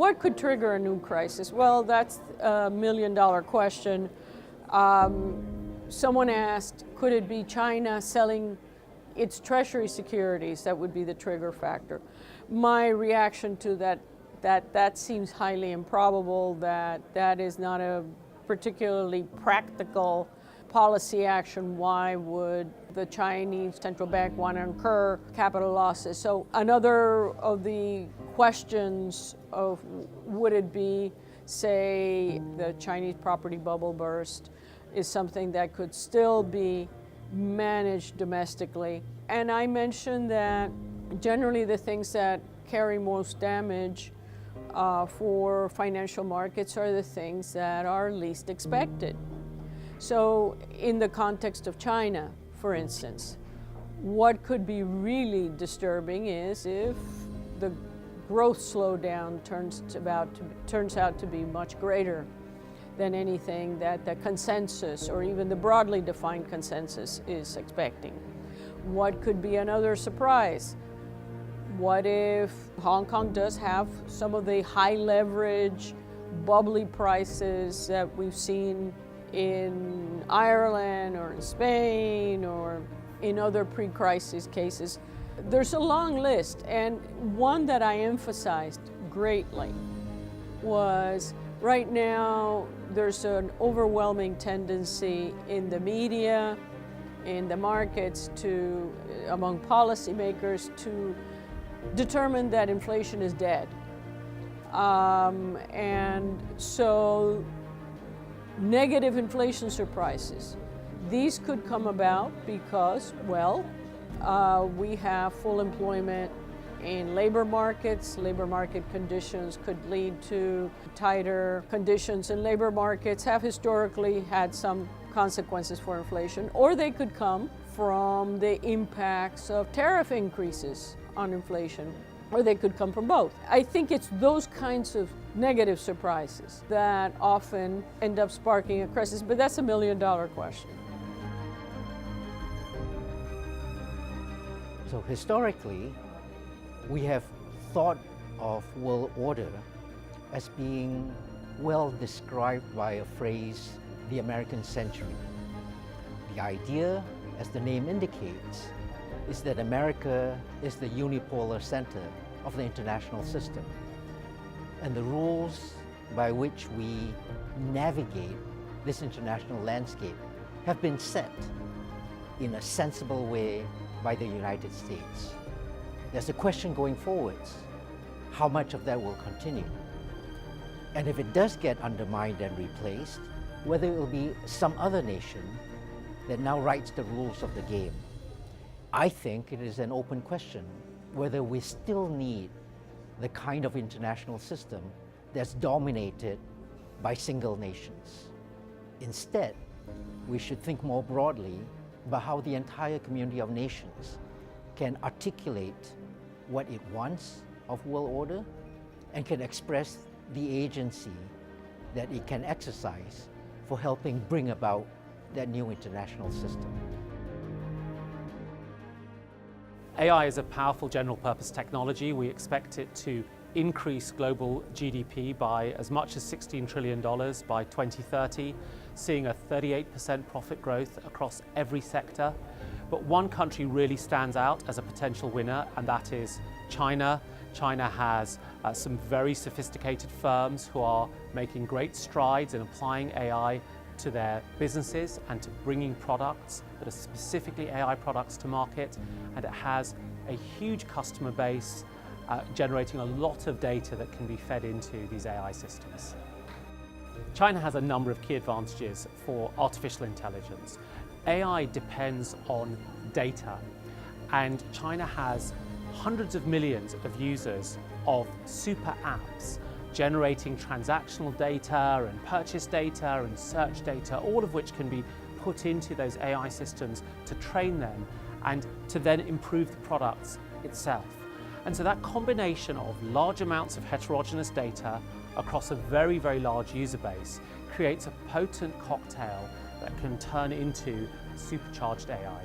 What could trigger a new crisis? Well, that's a million-dollar question. Someone asked, could it be China selling its treasury securities? That would be the trigger factor. My reaction to that seems highly improbable, that is not a particularly practical policy action. Why would the Chinese central bank want to incur capital losses? So another of the questions of would it be, say, the Chinese property bubble burst is something that could still be managed domestically. And I mentioned that generally the things that carry most damage for financial markets are the things that are least expected. So in the context of China, for instance, what could be really disturbing is if the growth slowdown turns out to be much greater than anything that the consensus or even the broadly defined consensus is expecting. What could be another surprise? What if Hong Kong does have some of the high leverage, bubbly prices that we've seen in Ireland or in Spain or in other pre-crisis cases? There's a long list, and one that I emphasized greatly was right now there's an overwhelming tendency in the media, in the markets, among policymakers, to determine that inflation is dead. And so negative inflation surprises, these could come about because, well, we have full employment in labor markets. Labor market conditions could lead to tighter conditions in labor markets, have historically had some consequences for inflation, or they could come from the impacts of tariff increases on inflation, or they could come from both. I think it's those kinds of negative surprises that often end up sparking a crisis, but that's a million-dollar question. So historically, we have thought of world order as being well described by a phrase, the American century. The idea, as the name indicates, is that America is the unipolar center of the international system. And the rules by which we navigate this international landscape have been set in a sensible way by the United States. There's a question going forwards, how much of that will continue? And if it does get undermined and replaced, whether it will be some other nation that now writes the rules of the game. I think it is an open question whether we still need the kind of international system that's dominated by single nations. Instead, we should think more broadly about how the entire community of nations can articulate what it wants of world order and can express the agency that it can exercise for helping bring about that new international system. AI is a powerful general purpose technology. We expect it to increase global GDP by as much as $16 trillion by 2030, seeing a 38% profit growth across every sector. But one country really stands out as a potential winner, and that is China. China has some very sophisticated firms who are making great strides in applying AI to their businesses and to bringing products that are specifically AI products to market. And it has a huge customer base generating a lot of data that can be fed into these AI systems. China has a number of key advantages for artificial intelligence. AI depends on data, and China has hundreds of millions of users of super apps generating transactional data and purchase data and search data, all of which can be put into those AI systems to train them and to then improve the products itself. And so that combination of large amounts of heterogeneous data across a very, very large user base creates a potent cocktail that can turn into supercharged AI.